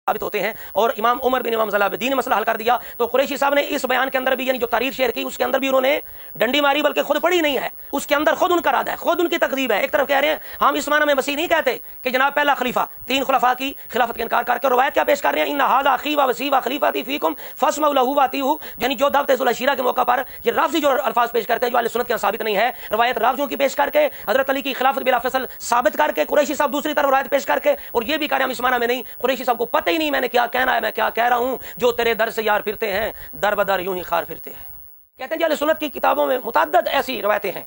ثابت ہوتے ہیں. اور امام عمر بن امام ضلع الدین نے مسئلہ حل کر دیا. تو قریشی صاحب نے اس بیان کے اندر بھی یعنی جو تحریر شعر کی اس کے اندر بھی انہوں نے ڈنڈی ماری بلکہ خود پڑھی نہیں ہے. اس کے اندر خود ان کا رد ہے, خود ان کی تکذیب ہے. ایک طرف کہہ رہے ہیں ہم اس معنی میں وسیع نہیں کہتے کہ جناب پہلا خلیفہ, 3 خلفاء کی خلافت کا انکار کر کے روایت کیا پیش کر رہے ہیں, ان ھذا اخی و وصی و خلیفتی فیکم فاسمعوا له واطیعوا, یعنی جو دعوت ذوالعشیرہ کے موقع پر یہ رافضی جو الفاظ پیش کرتے ہیں جو اہل سنت کے ثابت نہیں ہے, روایت رافضیوں کی پیش کر کے حضرت علی کی خلافت بلا فصل ثابت کر کے قریشی صاحب دوسری طرف روایت پیش کر کے اور یہ بھی کہہ رہے ہیں ہم اس معنی میں نہیں. قریشی صاحب کو پتہ ہی نہیں میں نے کیا کہنا ہے, میں کیا کہہ رہا ہوں. جو تیرے در سے یار پھرتے ہیں در بدر یوں ہی خار پھرتے ہیں. کہتے ہیں جی اہل سنت کی کتابوں میں متعدد ایسی روایتیں ہیں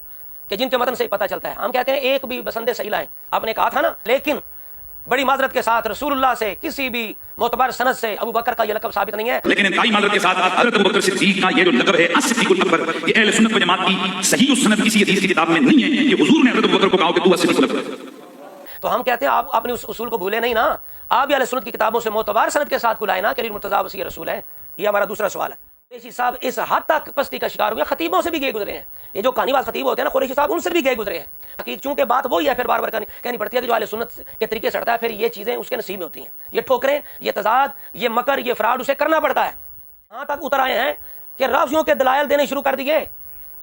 کہ جن کے متن سے پتہ چلتا ہے. ہم کہتے ہیں ایک بھی بسند صحیح لائیں, آپ نے کہا تھا نا, لیکن بڑی معذرت کے ساتھ رسول اللہ سے کسی بھی معتبر سند سے ابو بکر کا یہ لقب ثابت نہیں ہے. لیکن انتہائی معذرت کے ساتھ حضرت ابو بکر صدیق کا یہ جو لقب ہے الصدیق الاکبر, یہ اہل سنت و جماعت کی صحیح سند کسی حدیث کی کتاب میں نہیں ہے کہ حضور نے حضرت ابو بکر کو کہا کہ تو الصدیق الاکبر. تو ہم کہتے ہیں آپ اپنے اس اصول کو بھولے نہیں نا, آپ بھی اہل سنت کی کتابوں سے معتبر سند کے ساتھ کو لائے نا کہ مرتضیٰ وصی رسول ہے. یہ ہمارا دوسرا سوال ہے. قریشی صاحب اس حد تک پستی کا شکار ہوئے, خطیبوں سے بھی گئے گزرے ہیں. یہ جو کہانی باز خطیب ہوتے ہیں نا قریشی صاحب, ان سے بھی گئے گزرے ہیں. چونکہ بات وہی ہے, پھر بار بار کہنی پڑتی ہے کہ جو اہل سنت کے طریقے سے ہٹتا ہے پھر یہ چیزیں اس کے نصیب میں ہوتی ہیں. یہ ٹھوکریں, یہ تضاد, یہ مکر, یہ فراڈ اسے کرنا پڑتا ہے. یہاں تک اتر آئے ہیں کہ رافضیوں کے دلائل دینے شروع کر دیے.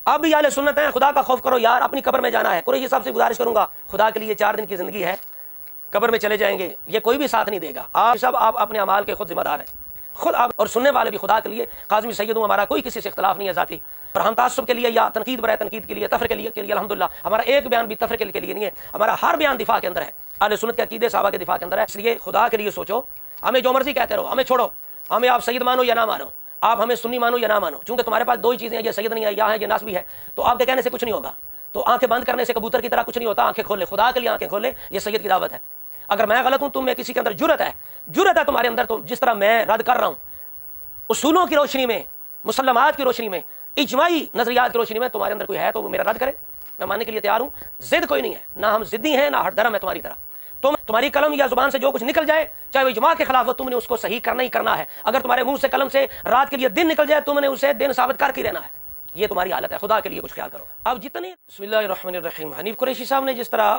اب بھی اہل سنت ہیں, خدا کا خوف کرو یار, اپنی قبر میں جانا ہے. قریشی صاحب سے گزارش کروں گا, خدا کے لیے 4 دن کی زندگی ہے, قبر میں چلے جائیں گے, یہ کوئی بھی ساتھ نہیں دے گا. آپ سب آپ اپنے اعمال کے خود ذمہ دار ہیں, خود آپ اور سننے والے بھی. خدا کے لیے قاضی سید ہوں, ہمارا کوئی کسی سے اختلاف نہیں ہے ذاتی, اور ہم تعصب کے لیے یا تنقید برائے تنقید کے لیے, تفریح کے لیے الحمدللہ ہمارا ایک بیان بھی تفریح کے لیے نہیں ہے. ہمارا ہر بیان دفاع کے اندر ہے, اہل سنت کے عقیدے صحابہ کے دفاع کے اندر ہے. اس لیے خدا کے لیے سوچو, ہمیں جو مرضی کہتے رہو, ہمیں چھوڑو, ہمیں آپ سید مانو یا نہ مانو, آپ ہمیں سنی مانو یا نہ مانو, چونکہ تمہارے پاس 2 ہی چیزیں ہیں, یہ سید نہیں ہے یا ہے یہ ناسبی ہے. تو آپ کے کہنے سے کچھ نہیں ہوگا, تو آنکھیں بند کرنے سے کبوتر کی طرح کچھ نہیں ہوتا. آنکھیں کھولے, خدا کے لیے آنکھیں کھولے, یہ سید کی دعوت ہے. اگر میں غلط ہوں, تم میں کسی کے اندر جرت ہے تمہارے اندر, تو جس طرح میں رد کر رہا ہوں اصولوں کی روشنی میں, مسلمات کی روشنی میں, اجماعی نظریات کی روشنی میں, تمہارے اندر کوئی ہے تو وہ میرا رد کرے, میں ماننے کے لیے تیار ہوں. ضد کوئی نہیں ہے, نہ ہم ضدی ہیں نہ ہٹ درم ہے تمہاری طرح. تمہاری قلم یا زبان سے جو کچھ نکل جائے, چاہے وہ اجماع کے خلاف ہو, تم نے اس کو صحیح کرنا ہی کرنا ہے. اگر تمہارے منہ سے قلم سے رات کے لیے دن نکل جائے, تم نے اسے دن ثابت کر کے رہنا ہے. یہ تمہاری حالت ہے, خدا کے لیے کچھ خیال کرو. اب جتنے بسم اللہ الرحمن الرحیم. حنیف قریشی صاحب نے جس طرح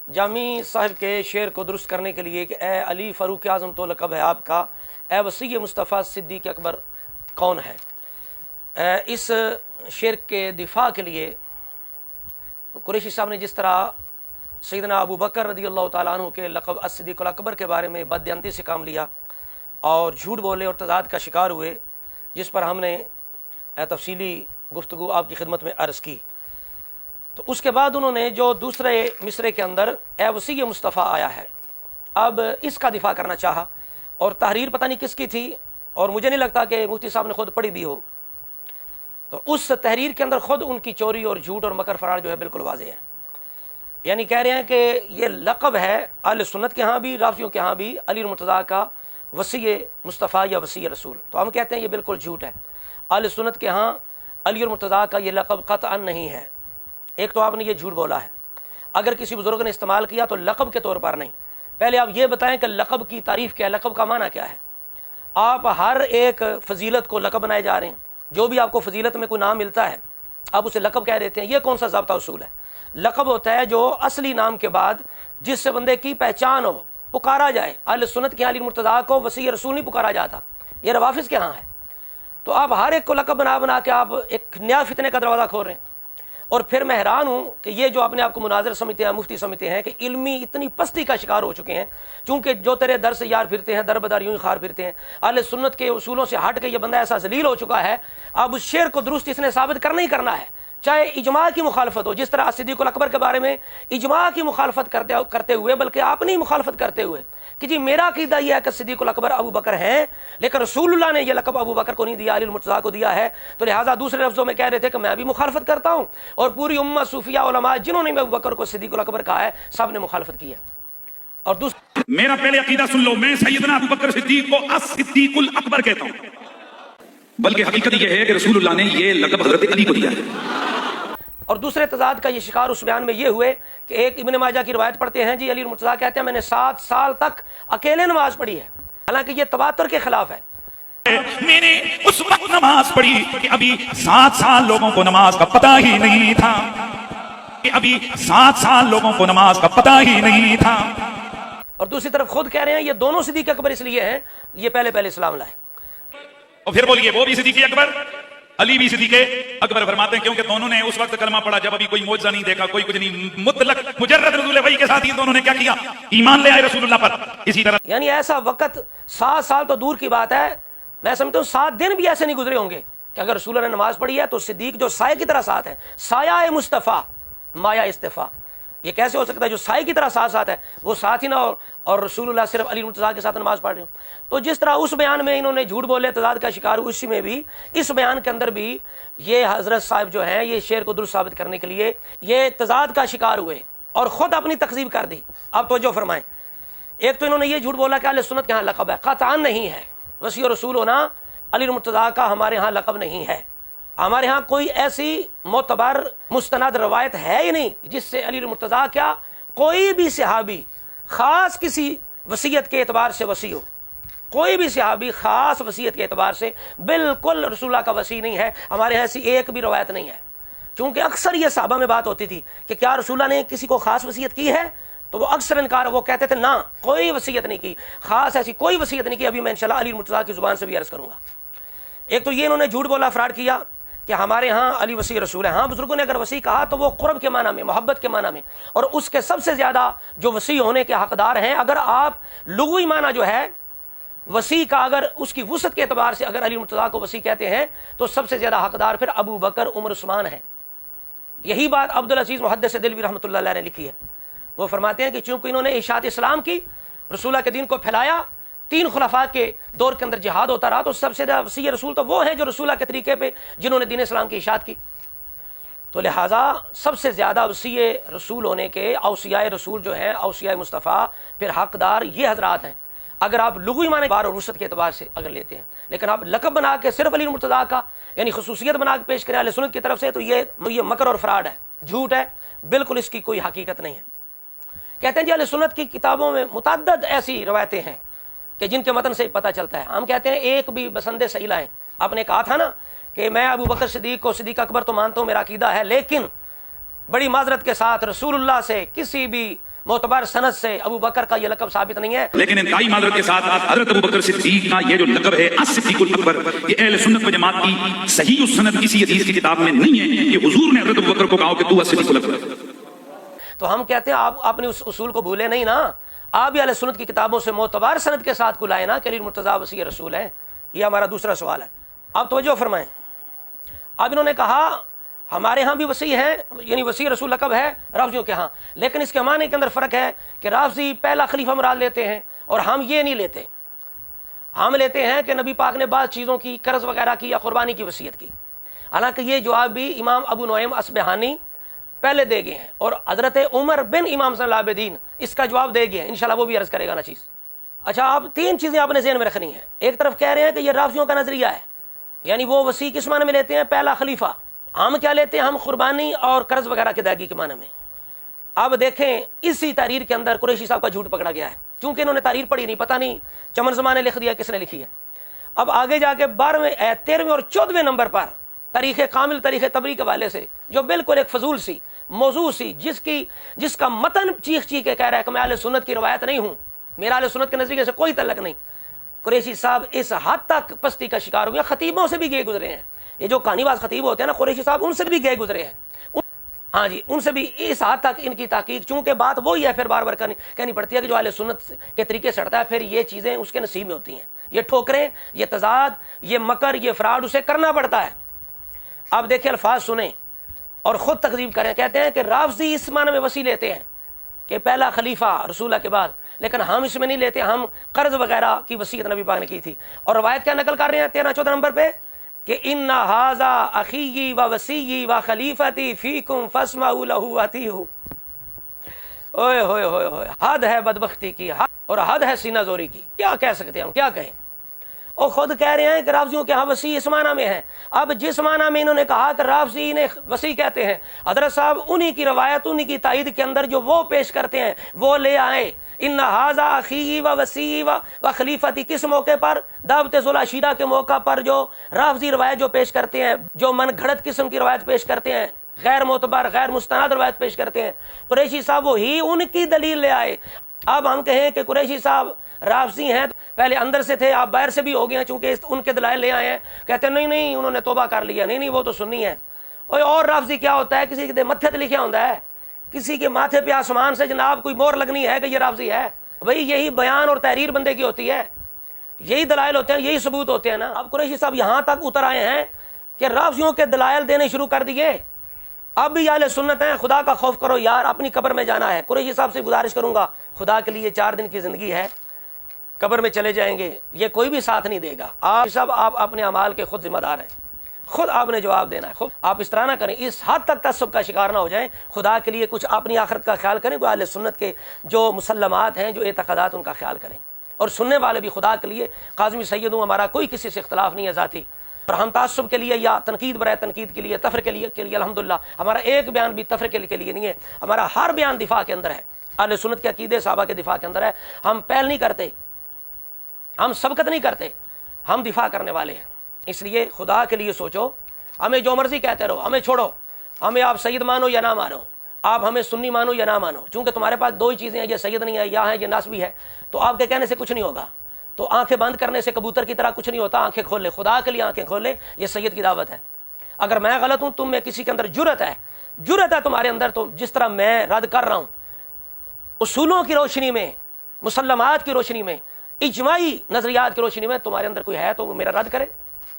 جامی صاحب کے شعر کو درست کرنے کے لیے کہ اے علی فاروق اعظم تو لقب ہے آپ کا, اے وصی مصطفیٰ صدیق اکبر کون ہے, اس شعر کے دفاع کے لیے قریشی صاحب نے جس طرح سیدنا ابو بکر رضی اللہ تعالیٰ عنہ کے لقب الصدیق الاکبر کے بارے میں بددیانتی سے کام لیا اور جھوٹ بولے اور تضاد کا شکار ہوئے, جس پر ہم نے تفصیلی گفتگو آپ کی خدمت میں عرض کی. تو اس کے بعد انہوں نے جو دوسرے مصرے کے اندر اے وصی مصطفیٰ آیا ہے, اب اس کا دفاع کرنا چاہا, اور تحریر پتہ نہیں کس کی تھی, اور مجھے نہیں لگتا کہ مفتی صاحب نے خود پڑھی بھی ہو. تو اس تحریر کے اندر خود ان کی چوری اور جھوٹ اور مکر فرار جو ہے بالکل واضح ہے. یعنی کہہ رہے ہیں کہ یہ لقب ہے اہل سنت کے ہاں بھی, رافضیوں کے ہاں بھی, علی المرتضیٰ کا وصی مصطفیٰ یا وصی رسول. تو ہم کہتے ہیں یہ بالکل جھوٹ ہے. اہل سنت کے ہاں علی المرتضیٰ کا یہ لقب قطعا نہیں ہے. ایک تو آپ نے یہ جھوٹ بولا ہے, اگر کسی بزرگ نے استعمال کیا تو لقب کے طور پر نہیں. پہلے آپ یہ بتائیں کہ لقب کی تعریف کیا ہے, لقب کا معنی کیا ہے. آپ ہر ایک فضیلت کو لقب بنائے جا رہے ہیں, جو بھی آپ کو فضیلت میں کوئی نام ملتا ہے آپ اسے لقب کہہ دیتے ہیں. یہ کون سا ضابطہ اصول ہے؟ لقب ہوتا ہے جو اصلی نام کے بعد جس سے بندے کی پہچان ہو, پکارا جائے. اہل سنت کے علی مرتضیٰ کو وصی رسول نہیں پکارا جاتا, یہ روافظ کے ہاں ہے. تو آپ ہر ایک کو لقب بنا بنا کے آپ ایک نیا فتنے کا دروازہ کھول رہے ہیں. اور پھر میں حیران ہوں کہ یہ جو اپنے آپ کو مناظر سمجھتے ہیں, مفتی سمجھتے ہیں, کہ علمی اتنی پستی کا شکار ہو چکے ہیں, چونکہ جو تیرے در سے یار پھرتے ہیں در بدر یوں ہی خار پھرتے ہیں. اہل سنت کے اصولوں سے ہٹ کے یہ بندہ ایسا ذلیل ہو چکا ہے, اب اس شعر کو درست اس نے ثابت کرنا ہی کرنا ہے, چاہے اجماع کی مخالفت ہو. جس طرح صدیق الاکبر کے بارے میں اجماع کی مخالفت کرتے ہوئے, بلکہ اپنی مخالفت کرتے ہوئے کہ جی میرا عقیدہ یہ ہے کہ صدیق الاکبر ابو بکر ہیں, لیکن رسول اللہ نے یہ لقب ابو بکر کو نہیں دیا, علی المرتضیٰ کو دیا ہے. تو لہٰذا دوسرے لفظوں میں کہہ رہے تھے کہ میں بھی مخالفت کرتا ہوں, اور پوری امت صوفیہ علماء جنہوں نے ابو بکر کو صدیق الاکبر کہا ہے سب نے مخالفت کی ہے. اور میرا پہلے عقیدہ سن لو, میں سیدنا ابو بکر صدیق کو الصدیق الاکبر کہتا ہوں, بلکہ حقیقت یہ ہے کہ رسول اللہ نے یہ لقب حضرت علی کو دیا ہے. اور دوسرے تضاد کا یہ شکار اس بیان میں یہ ہوئے کہ ایک ابن ماجہ کی روایت پڑھتے ہیں, جی علی المرتضیٰ کہتے ہیں میں نے 7 سال تک اکیلے نماز پڑھی ہے, حالانکہ یہ تواتر کے خلاف ہے. میں نے اس وقت نماز پڑھی کہ ابھی 7 سال لوگوں کو نماز کا پتہ ہی نہیں تھا, کہ ابھی 7 سال لوگوں کو نماز کا پتہ ہی نہیں تھا. اور دوسری طرف خود کہہ رہے ہیں یہ دونوں صدیق اکبر اس لیے ہیں یہ پہلے اسلام لائے. اور پھر بولیے وہ بھی صدیق اکبر علی بھی صدیق اکبر فرماتے ہیں کیونکہ دونوں نے اس وقت کلمہ پڑھا جب ابھی کوئی معجزہ نہیں دیکھا, کوئی کچھ نہیں, مطلق مجرد نزول وحی کے ساتھ ہی دونوں نے کیا کیا, ایمان لے آئے رسول اللہ پر. اسی طرح یعنی ایسا وقت 7 سال تو دور کی بات ہے, میں سمجھتا ہوں 7 دن بھی ایسے نہیں گزرے ہوں گے کہ اگر رسول اللہ نے نماز پڑھی ہے تو صدیق جو سائے کی طرح ساتھ ہے, سایہ مصطفیٰ مایا استفا, یہ کیسے ہو سکتا ہے جو سائے کی طرح ساتھ ہے وہ ساتھ ہی نہ اور رسول اللہ صرف علی مرتضیٰ کے ساتھ نماز پڑھ رہے ہوں. تو جس طرح اس بیان میں انہوں نے جھوٹ بولے تضاد کا شکار ہوئے, اسی میں بھی اس بیان کے اندر بھی یہ حضرت صاحب جو ہیں یہ شعر کو درست ثابت کرنے کے لیے یہ تضاد کا شکار ہوئے اور خود اپنی تکذیب کر دی. اب توجہ فرمائیں, ایک تو انہوں نے یہ جھوٹ بولا کہ اہل سنت کے ہاں لقب ہے, قطعاً نہیں ہے. وسیع رسول ہونا علی مرتضیٰ کا ہمارے ہاں لقب نہیں ہے. ہمارے ہاں کوئی ایسی معتبر مستند روایت ہے ہی نہیں جس سے علی مرتضیٰ کیا کوئی بھی صحابی خاص کسی وصیت کے اعتبار سے وصی ہو. کوئی بھی صحابی خاص وصیت کے اعتبار سے بالکل رسول اللہ کا وصی نہیں ہے. ہمارے یہاں ایسی ایک بھی روایت نہیں ہے. چونکہ اکثر یہ صحابہ میں بات ہوتی تھی کہ کیا رسول اللہ نے کسی کو خاص وصیت کی ہے, تو وہ اکثر انکار, وہ کہتے تھے نہ کوئی وصیت نہیں کی, خاص ایسی کوئی وصیت نہیں کی. ابھی میں انشاءاللہ علی مرتضیٰ کی زبان سے بھی عرض کروں گا. ایک تو یہ انہوں نے جھوٹ بولا, فراڈ کیا کہ ہمارے ہاں علی وصی رسول ہے. ہاں بزرگوں نے اگر وصی کہا تو وہ قرب کے معنی میں, محبت کے معنی میں, اور اس کے سب سے زیادہ جو وصی ہونے کے حقدار ہیں, اگر آپ لغوی معنی جو ہے وصی کا اگر اس کی وسعت کے اعتبار سے اگر علی مرتضیٰ کو وصی کہتے ہیں تو سب سے زیادہ حقدار پھر ابو بکر عمر عثمان ہیں. یہی بات عبدالعزیز محدث دلوی رحمۃ اللہ علیہ نے لکھی ہے. وہ فرماتے ہیں کہ چونکہ انہوں نے اشاعت اسلام کی, رسول اللہ کے دین کو پھیلایا, 3 خلفاء کے دور کے اندر جہاد ہوتا رہا, تو سب سے زیادہ وصی رسول تو وہ ہیں جو رسول اللہ کے طریقے پہ جنہوں نے دین اسلام کی اشاعت کی. تو لہٰذا سب سے زیادہ وصی رسول ہونے کے اوصیاء رسول جو ہیں, اوصیاء مصطفیٰ, پھر حقدار یہ حضرات ہیں اگر آپ لغوی معنی بار اور وسعت کے اعتبار سے اگر لیتے ہیں. لیکن آپ لقب بنا کے صرف علی مرتضیٰ کا یعنی خصوصیت بنا کے پیش کریں اہل سنت کی طرف سے, تو یہ مکر اور فراڈ ہے, جھوٹ ہے, بالکل اس کی کوئی حقیقت نہیں ہے. کہتے ہیں جی اہل سنت کی کتابوں میں متعدد ایسی روایتیں ہیں کہ جن کے متن سے پتہ چلتا ہے. ہم کہتے ہیں ایک بھی بسند صحیح لائیں. آپ نے کہا تھا نا کہ میں ابو بکر صدیق کو صدیق اکبر تو مانتا ہوں, میرا عقیدہ ہے, لیکن بڑی معذرت کے ساتھ رسول اللہ سے کسی بھی معتبر سند سے ابو بکر کا یہ لقب ثابت نہیں ہے. لیکن انتہائی معذرت کے ساتھ حضرت ابو بکر صدیق کا یہ جو لقب ہے الصدیق الاکبر, یہ اہل سنت و جماعت کی صحیح سند کسی حدیث کی کتاب میں نہیں ہے کہ حضور نے حضرت ابو بکر کو کہا کہ تو الصدیق الاکبر. تو ہم کہتے ہیں آپ اپنے اس اصول کو بھولے نہیں نا, آپ بھی اہل سنت کی کتابوں سے معتبر سند کے ساتھ کو لائے نا کہ علی مرتضیٰ وصی رسول ہیں. یہ ہمارا دوسرا سوال ہے. آپ توجہ فرمائیں. اب انہوں نے کہا ہمارے ہاں بھی وصی ہے, یعنی وصی رسول لقب ہے رافضیوں کے ہاں, لیکن اس کے معنی کے اندر فرق ہے کہ رافضی پہلا خلیفہ مراد لیتے ہیں اور ہم یہ نہیں لیتے. ہم لیتے ہیں کہ نبی پاک نے بعض چیزوں کی قرض وغیرہ کی یا قربانی کی وصیت کی. حالانکہ یہ جواب بھی امام ابو نعیم اصبہانی پہلے دے گئے ہیں, اور حضرت عمر بن امام زین العابدین اس کا جواب دے گئے ہیں. انشاءاللہ وہ بھی عرض کرے گا نا چیز. اچھا, آپ 3 چیزیں آپ نے ذہن میں رکھنی ہیں. ایک طرف کہہ رہے ہیں کہ یہ رافضیوں کا نظریہ ہے, یعنی وہ وصی کس معنی میں لیتے ہیں, پہلا خلیفہ. ہم کیا لیتے ہیں, ہم قربانی اور قرض وغیرہ کی ادائیگی کے معنی میں. اب دیکھیں اسی تحریر کے اندر قریشی صاحب کا جھوٹ پکڑا گیا ہے, چونکہ انہوں نے تحریر پڑھی نہیں, پتہ نہیں چمن زمان نے لکھ دیا, کس نے لکھی ہے. اب آگے جا کے 12ویں 13ویں اور 14ویں نمبر پر تاریخ کامل تاریخ تبری کے حوالے سے جو بالکل ایک فضول سی موضوع سی, جس کا متن چیخ کے کہہ رہا ہے کہ میں اہل سنت کی روایت نہیں ہوں, میرا اہل سنت کے نظریے سے کوئی تعلق نہیں. قریشی صاحب اس حد تک پستی کا شکار ہو گیا, خطیبوں سے بھی گئے گزرے ہیں. یہ جو کہانی باز خطیب ہوتے ہیں نا قریشی صاحب, ان سے بھی گئے گزرے ہیں. ہاں جی, ان سے بھی اس حد تک ان کی تحقیق, چونکہ بات وہی ہے پھر بار بار کہنی پڑتی ہے کہ جو اہل سنت کے طریقے سے ہٹتا ہے پھر یہ چیزیں اس کے نصیب میں ہوتی ہیں. یہ ٹھوکریں, یہ تضاد, یہ مکر, یہ فراڈ اسے کرنا پڑتا ہے. آپ دیکھیں الفاظ سنیں اور خود تکذیب کریں. کہتے ہیں کہ رافضی اس معنی میں وصی لیتے ہیں کہ پہلا خلیفہ رسول اللہ کے بعد, لیکن ہم اس میں نہیں لیتے, ہم قرض وغیرہ کی وصیت نبی پاک نے کی تھی. اور روایت کیا نقل کر رہے ہیں 13-14 نمبر پہ کہ ان ھذا اخی و وصی و خلیفتی فیکم فاسمعوا له واطیعوا. اوئے ہوئے ہوئے ہوئے, حد ہے بدبختی کی اور حد ہے سینہ زوری کی. کیا کہہ سکتے ہیں ہم, کیا کہیں. اور خود کہہ رہے ہیں کہ رافضیوں کے ہاں وصی اس معنی میں ہے. اب جس معنی میں انہوں نے کہا کہ رافضی نے وصی کہتے ہیں, حضرت صاحب انہی کی روایت, انہی کی تائید کے اندر جو وہ پیش کرتے ہیں وہ لے آئے. ان ھذا اخی و وصی و خلیفتی, کس موقع پر, دعوت ذوالعشیرہ کے موقع پر جو رافضی روایت جو پیش کرتے ہیں, جو من گھڑت قسم کی روایت پیش کرتے ہیں, غیر معتبر غیر مستند روایت پیش کرتے ہیں. قریشی صاحب وہی ان کی دلیل لے آئے. اب ہم کہیں کہ قریشی صاحب رافضی ہیں، پہلے اندر سے تھے، آپ باہر سے بھی ہو گئے ہیں، چونکہ ان کے دلائل لے آئے ہیں، کہتے ہیں نہیں نہیں انہوں نے توبہ کر لیا، نہیں نہیں وہ تو سنی ہے۔ اور رافضی کیا ہوتا ہے؟ کسی کے متھے تے لکھا ہوتا ہے، کسی کے ماتھے پہ آسمان سے جناب کوئی مور لگنی ہے کہ یہ رافضی ہے۔ بھئی یہی بیان اور تحریر بندے کی ہوتی ہے، یہی دلائل ہوتے ہیں، یہی ثبوت ہوتے ہیں نا۔ اب قریشی صاحب یہاں تک اتر آئے ہیں کہ رافضیوں کے دلائل دینے شروع کر دیے۔ اب بھی اہل سنت ہیں، خدا کا خوف کرو یار، اپنی قبر میں جانا ہے۔ قریشی صاحب سے گزارش کروں گا، خدا کے لیے 4 دن کی زندگی ہے، قبر میں چلے جائیں گے، یہ کوئی بھی ساتھ نہیں دے گا۔ آپ سب آپ اپنے اعمال کے خود ذمہ دار ہیں، خود آپ نے جواب دینا ہے۔ خود آپ اس طرح نہ کریں، اس حد تک تعصب کا شکار نہ ہو جائیں، خدا کے لیے کچھ اپنی آخرت کا خیال کریں، وہ اہل سنت کے جو مسلمات ہیں، جو اعتقادات، ان کا خیال کریں۔ اور سننے والے بھی خدا کے لیے، قاضی سید ہوں، ہمارا کوئی کسی سے اختلاف نہیں ہے ذاتی، اور ہم تعصب کے لیے یا تنقید برائے تنقید کے لیے، تفرقے کے لیے الحمدللہ ہمارا ایک بیان بھی تفرقے کے لیے نہیں ہے، ہمارا ہر بیان دفاع کے اندر ہے، اہل سنت کے عقیدے صحابہ کے دفاع کے اندر ہے۔ ہم پہل نہیں کرتے، ہم سبقت نہیں کرتے، ہم دفاع کرنے والے ہیں۔ اس لیے خدا کے لیے سوچو، ہمیں جو مرضی کہتے رہو، ہمیں چھوڑو، ہمیں آپ سید مانو یا نہ مانو، آپ ہمیں سنی مانو یا نہ مانو، چونکہ تمہارے پاس 2 ہی چیزیں ہیں، یہ سید نہیں ہے، یا ہے یہ نسبی ہے، تو آپ کے کہنے سے کچھ نہیں ہوگا۔ تو آنکھیں بند کرنے سے کبوتر کی طرح کچھ نہیں ہوتا، آنکھیں کھول لے، خدا کے لیے آنکھیں کھول لے، یہ سید کی دعوت ہے۔ اگر میں غلط ہوں، تم میں کسی کے اندر جرت ہے تمہارے اندر، تو جس طرح میں رد کر رہا ہوں اصولوں کی روشنی میں، مسلمات کی روشنی میں، اجماعی نظریات کی روشنی میں، تمہارے اندر کوئی ہے تو وہ میرا رد کرے،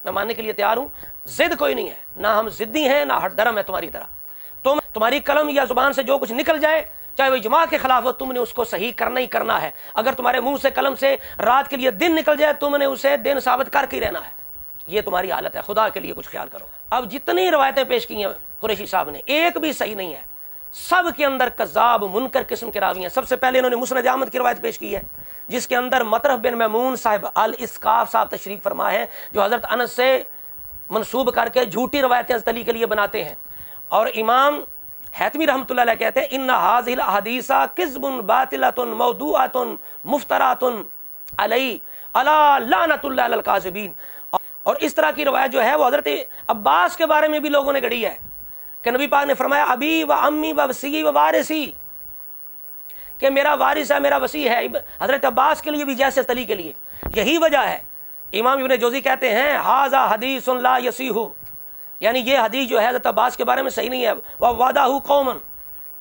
میں ماننے کے لیے تیار ہوں۔ ضد کوئی نہیں ہے، نہ ہم ضدی ہیں نہ ہٹ درم ہے تمہاری طرح۔ تمہاری قلم یا زبان سے جو کچھ نکل جائے، چاہے وہ اجماع کے خلاف ہو، تم نے اس کو صحیح کرنا ہی کرنا ہے۔ اگر تمہارے منہ سے قلم سے رات کے لیے دن نکل جائے، تم نے اسے دن ثابت کر کے ہی رہنا ہے۔ یہ تمہاری حالت ہے، خدا کے لیے کچھ خیال کرو۔ اب جتنی روایتیں پیش کی ہیں قریشی صاحب نے، ایک بھی صحیح نہیں ہے، سب کے اندر کذاب منکر قسم کے راوی ہیں۔ سب سے پہلے انہوں نے مسند احمد کی روایت پیش کی ہے، جس کے اندر مطرف بن میمون صاحب الاسقاف صاحب تشریف فرما ہے، جو حضرت انس سے منسوب کر کے جھوٹی روایتیں حضرت علی کے لیے بناتے ہیں۔ اور امام حیتمی رحمۃ اللہ علیہ کہتے ہیں ان هذه الاحاديث كذب باطلة موضوعة مفترات علی الا لعنۃ اللہ علی الکاذبین۔ اور اس طرح کی روایت جو ہے وہ حضرت عباس کے بارے میں بھی لوگوں نے گڑھی ہے کہ نبی پاک نے فرمایا ابی و امی و وصی و وارثی، کہ میرا وارث ہے، میرا وصی ہے، حضرت عباس کے لیے بھی جیسے علی کے لیے۔ یہی وجہ ہے، امام ابن جوزی کہتے ہیں ھذا حدیث لا یصیح، یعنی یہ حدیث جو ہے حضرت عباس کے بارے میں صحیح نہیں ہے۔ وَوَعَدَهُ قَوْمًا،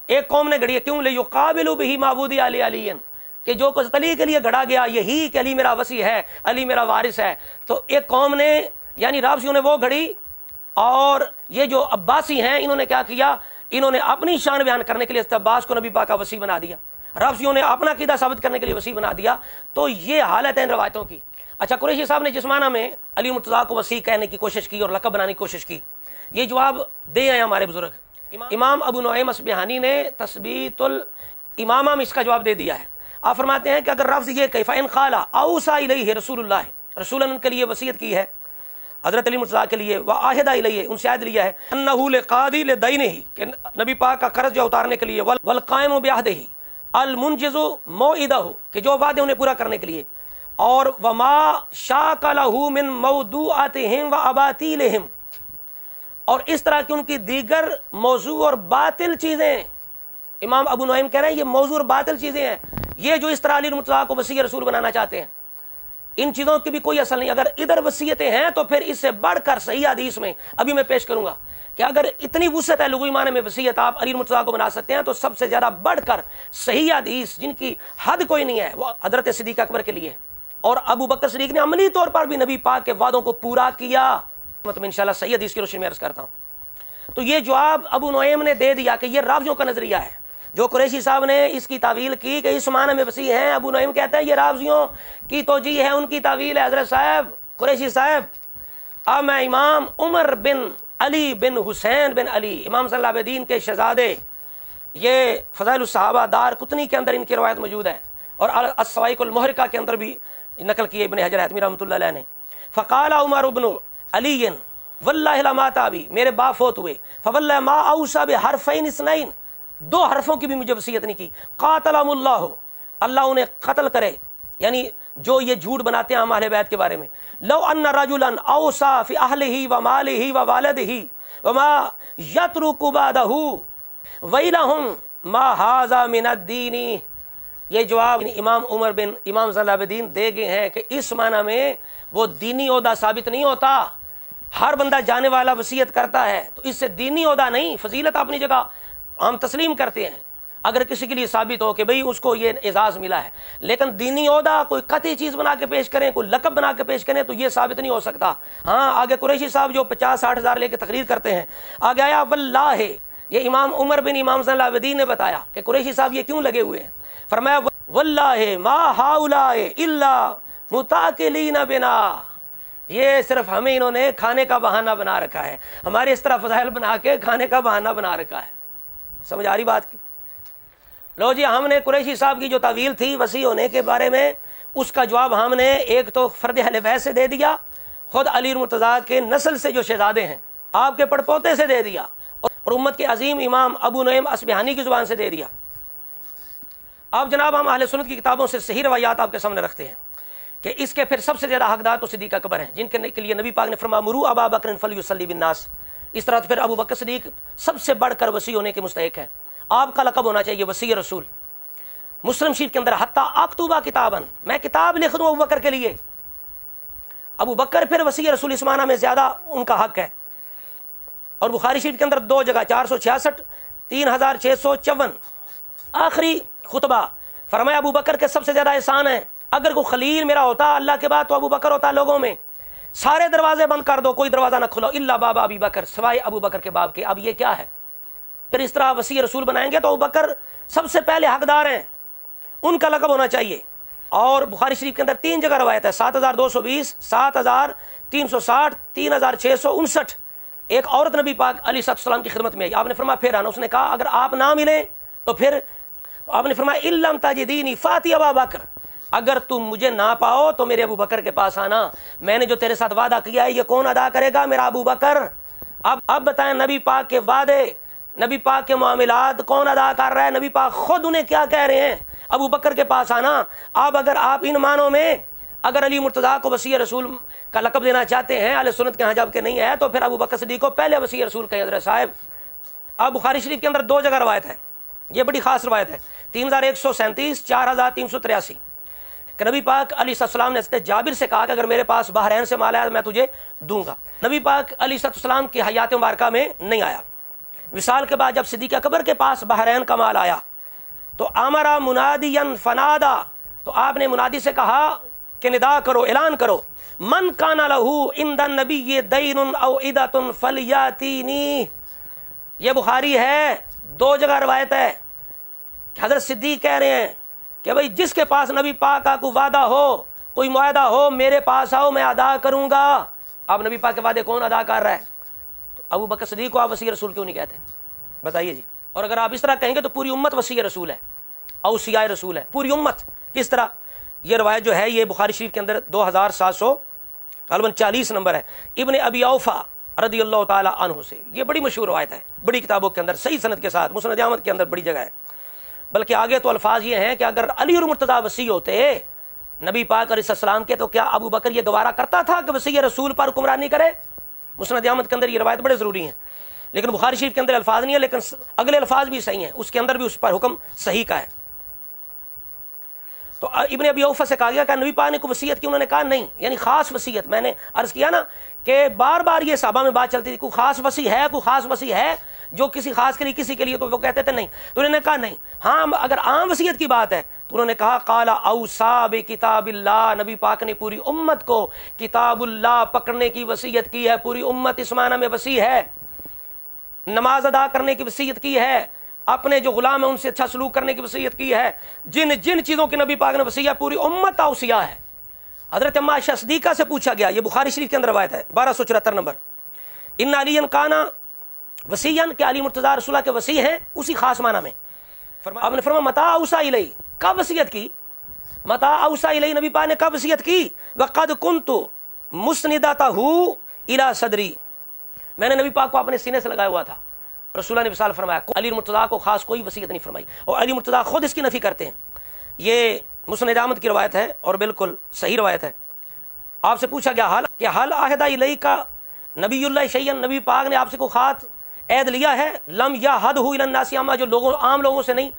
ایک قوم نے گھڑی ہے، کیوں؟ لِيُقَابِلُوا بِهِ مَعْبُودِ عَلِيٍّ، کہ جو کچھ علی کے لیے گھڑا گیا یہی کہ علی میرا وصی ہے، علی میرا وارث ہے۔ تو ایک قوم نے یعنی رافضیوں نے وہ گھڑی، اور یہ جو عباسی ہیں انہوں نے کیا کیا؟ انہوں نے اپنی شان بیان کرنے کے لیے حضرت عباس کو نبی پاک کا وصی بنا دیا، رافضیوں نے اپنا عقیدہ ثابت کرنے کے لیے وصی بنا دیا۔ تو یہ حالت ہے ان روایتوں کی۔ اچھا، قریشی صاحب نے جس معنی میں علی مرتضیٰ کو وصی کہنے کی کوشش کی اور لقب بنانے کی کوشش کی، یہ جواب دے آئے ہمارے بزرگ۔ امام ابو نعیم اصبہانی نے تثبیت الامامہ میں اس کا جواب دے دیا ہے۔ آپ فرماتے ہیں کہ اگر لفظ یہ کہ فَإِنْ قَالَ أَوْصَىٰ إِلَيْهِ رسول اللہ، رسول ان کے لیے وصیت کی ہے حضرت علی مرتضیٰ کے لیے، وَعَاهَدَ إِلَيْهِ، ان سے عہد لیا ہے، أَنَّهُ لِقَاضِي لِدَيْنِهِ، کہ نبی پاک کا قرض جو اتارنے کے لیے، وَالْقَائِمُ بِعَهْدِهِ الْمُنْجِزُ مَوْعِدَهُ، کہ جو وعدے انہیں پورا کرنے کے لیے، اور وَمَا شَاكَ لَهُ مِن مَوْضُوعَاتِهِمْ وَأَبَاطِيلِهِمْ، اور اس طرح کی ان کی دیگر موضوع اور باطل چیزیں۔ امام ابو نعیم کہہ رہے ہیں یہ موضوع اور باطل چیزیں ہیں، یہ جو اس طرح علی مرتضیٰ کو وصی رسول بنانا چاہتے ہیں، ان چیزوں کی بھی کوئی اصل نہیں۔ اگر ادھر وصیتیں ہیں تو پھر اس سے بڑھ کر صحیح حدیث میں ابھی میں پیش کروں گا کہ اگر اتنی وسعت ہے لغوی معنی میں وصیت آپ علی مرتضیٰ کو بنا سکتے ہیں، تو سب سے زیادہ بڑھ کر صحیح حدیث جن کی حد کوئی نہیں ہے وہ حضرت صدیق اکبر کے لیے، اور ابو بکر صدیق نے عملی طور پر بھی نبی پاک کے وعدوں کو پورا کیا۔ مطلب انشاءاللہ صحیح حدیث کی روشنی میں عرض کرتا ہوں۔ تو یہ جواب ابو نعیم نے دے دیا کہ یہ رافضیوں کا نظریہ ہے۔ جو قریشی صاحب نے اس کی تعویل کی کہ اس معنی میں وصی ہیں، ابو نعیم کہتا ہے یہ رافضیوں کی توجیہ ہے، ان کی تعویل ہے۔ حضرت صاحب قریشی صاحب، اب میں امام عمر بن علی بن حسین بن علی، امام صلی اللہ علیہ الدین کے شہزادے، یہ فضائل الصحابہ دار قطنی کے اندر ان کی روایت موجود ہے، اور الصواعق المحرقہ کے اندر بھی نقل کی ابن حجر حتمی رحمۃ اللہ علیہ نے۔ فقال عمر بن علی واللہ لما تابی، میرے باپ فوت ہوئے، فواللہ ما اوصى بحرفین اثنین، 2 حرفوں کی بھی مجھے وصیت نہیں کی، قاتلہم اللہ، اللہ انہیں قتل کرے، یعنی جو یہ جھوٹ بناتے ہیں ہم اہل بیت کے بارے میں۔ لو ان رجلا اوصى فی اہلہ ومالہ ووالدہ وما یترک بعدہ ویلہم ما ھذا من الدین، یہ جواب امام عمر بن امام زین العابدین دے گئے ہیں کہ اس معنی میں وہ دینی عہدہ ثابت نہیں ہوتا، ہر بندہ جانے والا وصیت کرتا ہے تو اس سے دینی عہدہ نہیں، فضیلت اپنی جگہ ہم تسلیم کرتے ہیں اگر کسی کے لیے ثابت ہو کہ بھئی اس کو یہ اعزاز ملا ہے، لیکن دینی عہدہ کوئی قطعی چیز بنا کے پیش کریں، کوئی لقب بنا کے پیش کریں تو یہ ثابت نہیں ہو سکتا۔ ہاں آگے قریشی صاحب جو 50-60 ہزار لے کے تقریر کرتے ہیں، آگے آیا واللہ، یہ امام عمر بن امام زین العابدین نے بتایا کہ قریشی صاحب یہ کیوں لگے ہوئے ہیں، فرمایا واللہ ما ہؤلاء الا متاکلین بنا، یہ صرف ہمیں انہوں نے کھانے کا بہانہ بنا رکھا ہے، ہمارے اس طرح فضائل بنا کے کھانے کا بہانہ بنا رکھا ہے۔ سمجھ آ رہی بات کی؟ لو جی، ہم نے قریشی صاحب کی جو تعویل تھی وسیع ہونے کے بارے میں، اس کا جواب ہم نے ایک تو فرد اہل بیت سے دے دیا، خود علی المرتضیٰ کے نسل سے جو شہزادے ہیں آپ کے پڑپوتے سے دے دیا، اور امت کے عظیم امام ابو نعیم اصبہانی کی زبان سے دے دیا۔ اب جناب ہم اہل سنت کی کتابوں سے صحیح روایات آپ کے سامنے رکھتے ہیں کہ اس کے پھر سب سے زیادہ حقدار تو صدیق اکبر ہیں، جن کے لیے نبی پاک نے فرمایا مرو ابا بکر فلیصلی بالناس، اس طرح پھر ابو بکر صدیق سب سے بڑھ کر وسیع ہونے کے مستحق ہیں، آپ کا لقب ہونا چاہیے وسیع رسول۔ مسلم شریف کے اندر حتی اکتوبہ کتاباً، میں کتاب لکھ دوں ابو بکر کے لیے، ابو بکر پھر وسیع رسول اس معنی میں زیادہ ان کا حق ہے۔ اور بخاری شریف کے اندر 2 جگہ 466 3654 آخری خطبہ، فرمایا ابو بکر کے سب سے زیادہ احسان ہے، اگر کوئی خلیل میرا ہوتا اللہ کے بعد تو ابو بکر ہوتا، لوگوں میں سارے دروازے بند کر دو، کوئی دروازہ نہ کھلو الا باب ابی بکر، سوائے ابو بکر کے باب کے۔ اب یہ کیا ہے؟ پھر اس طرح وسیع رسول بنائیں گے تو ابو بکر سب سے پہلے حقدار ہیں، ان کا لقب ہونا چاہیے۔ اور بخاری شریف کے اندر 3 جگہ روایت ہے، 7220 7360 3659۔ ایک عورت نبی پاک علیہ السلام کی خدمت میں آئی، آپ نے فرمایا پھر آنا، اس نے کہا اگر آپ نہ ملیں تو پھر، آپ نے فرمایا اِلَّمْ تَجِدِينِي فَاتِي أَبَا بَكْرَ، اگر تم مجھے نہ پاؤ تو میرے ابو بکر کے پاس آنا، میں نے جو تیرے ساتھ وعدہ کیا ہے یہ کون ادا کرے گا؟ میرا ابو بکر۔ اب بتائیں نبی پاک کے وعدے، نبی پاک کے معاملات کون ادا کر رہا ہے؟ نبی پاک خود انہیں کیا کہہ رہے ہیں؟ ابو بکر کے پاس آنا۔ اب اگر آپ ان معنوں میں اگر علی مرتضیٰ کو وسیع رسول کا لقب دینا چاہتے ہیں اہل سنت کے ہاں جب کہ نہیں ہے، تو پھر ابو بکر صدیق کو پہلے وسیع رسول کہیں حضرت صاحب۔ اب بخاری شریف کے اندر 2 جگہ روایت ہے، یہ بڑی خاص روایت ہے، 3137 4383 کہ نبی پاک علیہ السلام نے حضرت جابر سے کہا کہ اگر میرے پاس بحرین سے مال آیا میں تجھے دوں گا۔ نبی پاک علیہ السلام کی حیات مبارکہ میں نہیں آیا، وصال کے بعد جب صدیق اکبر کے پاس بحرین کا مال آیا تو امرا منادیا فنادا، تو آپ نے منادی سے کہا کہ ندا کرو، اعلان کرو، من کان لہ عند النبی دین او عدۃ فلیاتینی۔ یہ بخاری ہے، 2 جگہ روایت ہے کہ حضرت صدیق کہہ رہے ہیں کہ بھئی جس کے پاس نبی پاک کا کوئی وعدہ ہو، کوئی معاہدہ ہو، میرے پاس آؤ، میں ادا کروں گا۔ اب نبی پاک کے وعدے کون ادا کر رہا ہے؟ تو ابو بکر صدیق کو آپ وسیع رسول کیوں نہیں کہتے؟ بتائیے جی۔ اور اگر آپ اس طرح کہیں گے تو پوری امت وسیع رسول ہے، اوصیاء رسول ہے، پوری امت۔ کس طرح؟ یہ روایت جو ہے یہ بخاری شریف کے اندر 2740 نمبر ہے، ابن ابی اوفا رضی اللہ تعالی عنہ سے، یہ بڑی مشہور روایت ہے، بڑی کتابوں کے اندر صحیح سند کے ساتھ، مسند احمد کے اندر بڑی جگہ ہے۔ بلکہ آگے تو الفاظ یہ ہیں کہ اگر علی اور مرتضیٰ وسیع ہوتے نبی پاک علیہ السلام کے تو کیا ابو بکر یہ گوارا کرتا تھا کہ وسیع رسول پر حکمرانی کرے؟ مسند احمد کے اندر یہ روایت بڑے ضروری ہیں، لیکن بخاری شریف کے اندر الفاظ نہیں ہے، لیکن اگلے الفاظ بھی صحیح ہیں، اس کے اندر بھی اس پر حکم صحیح کا ہے۔ تو ابن ابی اوفا سے کہا گیا کہ نبی پاک نے کوئی وصیت کی؟ انہوں نے کہا نہیں، یعنی خاص وصیت۔ میں نے عرض کیا نا کہ بار بار یہ صحابہ میں بات چلتی تھی، کوئی خاص وصی ہے، کوئی خاص وصی ہے جو کسی خاص کے لیے کسی کے لیے، تو وہ کہتے تھے نہیں، تو انہوں نے کہا نہیں۔ ہاں اگر عام وصیت کی بات ہے تو انہوں نے کہا قال اوصا بکتاب اللہ، نبی پاک نے پوری امت کو کتاب اللہ پکڑنے کی وصیت کی ہے، پوری امت اس معنی میں وصی ہے، نماز ادا کرنے کی وصیت کی ہے، اپنے جو غلام ہیں ان سے اچھا سلوک کرنے کی وصیت کی ہے، جن جن چیزوں کی نبی پاک نے وصیت، پوری امت اوصیاء ہے۔ حضرت اما عائشہ صدیقہ سے پوچھا گیا، یہ بخاری شریف کے اندر روایت ہے 1274 نمبر، ان علی کانا وصیًا، کہ علی مرتضیٰ رسول اللہ کے وصی ہیں اسی خاص معنی میں۔ آپ نے فرمایا متا اوصا الی، کب وصیت کی؟ متا اوصا الی، نبی پاک نے کب وصیت کی؟ وقد کنت مسندتہ الی صدری، میں نے نبی پاک کو اپنے سینے سے لگایا ہوا تھا۔ رسول اللہ نے وصال فرمایا، علی مرتضیٰ کو خاص کوئی وصیت نہیں فرمائی، اور علی مرتضیٰ خود اس کی نفی کرتے ہیں۔ یہ مسند احمد کی روایت ہے اور بالکل صحیح روایت ہے۔ آپ سے پوچھا گیا کہ حل عہدہ الیک کا نبی اللہ شیئا، نبی پاک نے آپ سے کوئی خاص عہد لیا ہے؟ لم یعہدہ الی الناس عامہ، جو عام لوگوں سے نہیں،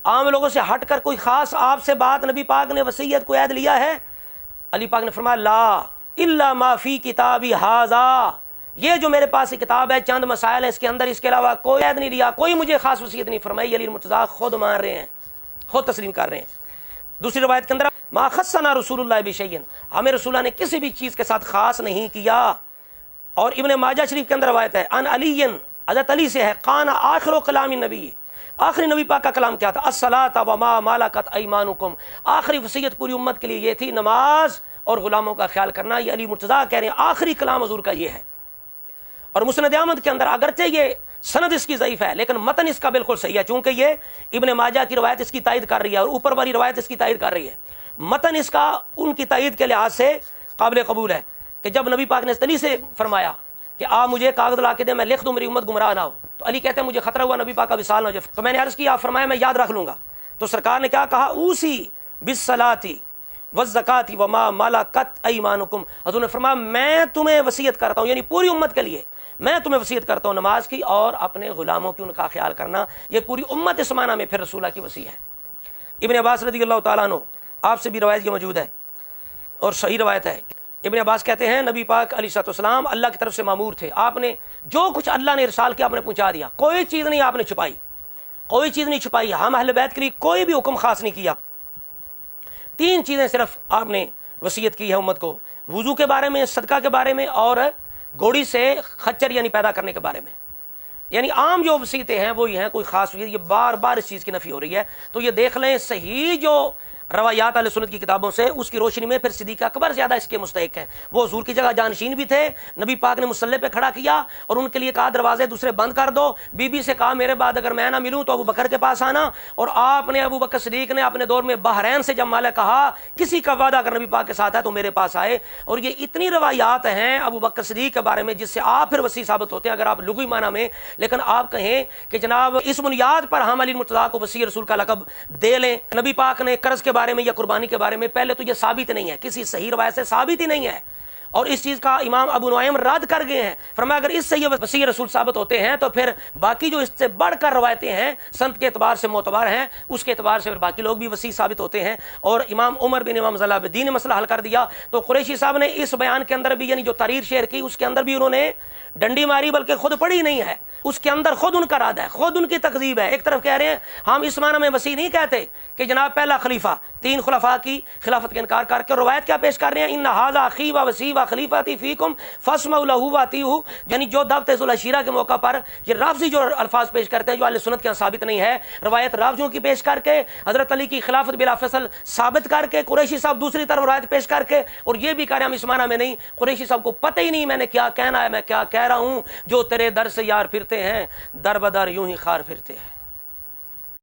عام لوگوں سے ہٹ کر کوئی خاص آپ سے بات نبی پاک نے وصیت کو عہد لیا ہے؟ علی پاک نے فرمایا لا الا ما فی کتابی ھذا، یہ جو میرے پاس کتاب ہے چند مسائل ہیں اس کے اندر، اس کے علاوہ کوئی عہد نہیں لیا، کوئی مجھے خاص وصیت نہیں فرمائی۔ علی المرتضیٰ خود مان رہے ہیں، خود تسلیم کر رہے ہیں۔ دوسری روایت کے اندر ما خصنا رسول اللہ بشیء، ہمیں رسول اللہ نے کسی بھی چیز کے ساتھ خاص نہیں کیا۔ اور ابن ماجہ شریف کے اندر روایت ہے ان علی، حضرت علی سے ہے، قان آخر کلام النبی، آخری نبی پاک کا کلام کیا تھا؟ الصلاۃ وما ملکت ایمانکم، آخری وصیت پوری امت کے لیے یہ تھی، نماز اور غلاموں کا خیال کرنا۔ یہ علی مرتضیٰ کہہ رہے ہیں آخری کلام حضور کا یہ ہے۔ اور مسند احمد کے اندر اگرچہ یہ سند اس کی ضعیف ہے لیکن متن اس کا بالکل صحیح ہے، چونکہ یہ ابن ماجہ کی روایت اس کی تائید کر رہی ہے اور اوپر والی روایت اس کی تائید کر رہی ہے۔ متن اس کا ان کی تائید کے لحاظ سے قابل قبول ہے کہ جب نبی پاک نے علی سے فرمایا کہ آپ مجھے کاغذ لا کے دیں میں لکھ دوں میری امت گمراہ نہ ہو، تو علی کہتے ہیں مجھے خطرہ ہوا نبی پاک کا وصال نہ ہو جائے، تو میں نے عرض کیا، آپ فرمایا میں یاد رکھ لوں گا۔ تو سرکار نے کیا کہا؟ اوسی بالصلاۃ والزکاۃ وما ملکت ایمانکم، حضور نے فرمایا میں تمہیں وصیت کرتا ہوں، یعنی پوری امت کے لیے میں تمہیں وصیت کرتا ہوں نماز کی اور اپنے غلاموں کی ان کا خیال کرنا۔ یہ پوری امت اس معنی میں پھر رسول اللہ کی وصیت ہے۔ ابن عباس رضی اللہ تعالیٰ عنہ، آپ سے بھی روایت یہ موجود ہے اور صحیح روایت ہے، ابن عباس کہتے ہیں نبی پاک علیہ السلام اللہ کی طرف سے مامور تھے، آپ نے جو کچھ اللہ نے ارسال کیا آپ نے پہنچا دیا، کوئی چیز نہیں آپ نے چھپائی، کوئی چیز نہیں چھپائی، ہم اہل بیت کے لیے کوئی بھی حکم خاص نہیں کیا۔ 3 چیزیں صرف آپ نے وصیت کی ہے امت کو، وضو کے بارے میں، صدقہ کے بارے میں اور گھوڑی سے خچر یعنی پیدا کرنے کے بارے میں۔ یعنی عام جو وصیتیں ہیں وہی ہیں، کوئی خاص وصیت، یہ بار بار اس چیز کی نفی ہو رہی ہے۔ تو یہ دیکھ لیں صحیح جو روایات اہل سنت کی کتابوں سے، اس کی روشنی میں پھر صدیق اکبر زیادہ اس کے مستحق ہیں۔ وہ حضور کی جگہ جانشین بھی تھے، نبی پاک نے مصلی پہ کھڑا کیا اور ان کے لیے کہا دروازے دوسرے بند کر دو، بی بی سے کہا میرے بعد اگر میں نہ ملوں تو ابو بکر کے پاس آنا، اور آپ نے ابو بکر صدیق نے اپنے دور میں بحرین سے جب مالک کہا کسی کا وعدہ اگر نبی پاک کے ساتھ ہے تو میرے پاس آئے۔ اور یہ اتنی روایات ہیں ابو بکر صدیق کے بارے میں جس سے آپ پھر وصی ثابت ہوتے ہیں اگر آپ لغوی معنی میں، لیکن آپ کہیں کہ جناب اس بنیاد پر ہم علی المرتضیٰ کو وصی رسول کا لقب دے لیں۔ نبی پاک نے قرض کے بارے میں یا قربانی کے بارے میں پہلے تو یہ ثابت نہیں ہے، کسی صحیح روایت سے ثابت ہی نہیں ہے، اور اس چیز کا امام ابو نعیم رد کر گئے ہیں، فرمایا اگر اس سے یہ وصی رسول ثابت ہوتے ہیں تو پھر باقی جو اس سے بڑھ کر روایتیں ہیں سند کے اعتبار سے معتبر ہیں، اس کے اعتبار سے پھر باقی لوگ بھی وصی ثابت ہوتے ہیں۔ اور امام عمر بن امام ضیاء الدین نے مسئلہ حل کر دیا۔ تو قریشی صاحب نے اس بیان کے اندر بھی یعنی جو تحریر شعر کی اس کے اندر بھی انہوں نے ڈنڈی ماری بلکہ خود پڑھی نہیں ہے، اس کے اندر خود ان کا رد ہے، خود ان کی تکذیب ہے۔ ایک طرف کہہ رہے ہیں ہم اس معنی میں وصی نہیں کہتے کہ جناب پہلا خلیفہ 3 خلفاء کی خلافت کا انکار کر کے روایت کیا پیش کر رہے ہیں ان ھذا اخی و وصی و خلیفتی فیکم فاسمعوا له واطیعوا، یعنی جو دعوت ذوالعشیرہ کے موقع پر یہ رافضی جو الفاظ پیش کرتے ہیں جو اہل سنت کے یہاں ثابت نہیں ہے، روایت رافضیوں کی پیش کر کے حضرت علی کی خلافت بلا فصل ثابت کر کے قریشی صاحب دوسری طرف روایت پیش کر کے، اور یہ بھی کہہ رہے ہیں ہم اس معنی میں نہیں، قریشی صاحب کو پتہ ہی نہیں میں نے کیا کہنا ہے، میں کیا کہہ رہا ہوں، جو تیرے در سے یار پھرتے ہیں در بدر یوں ہی خار پھرتے ہیں۔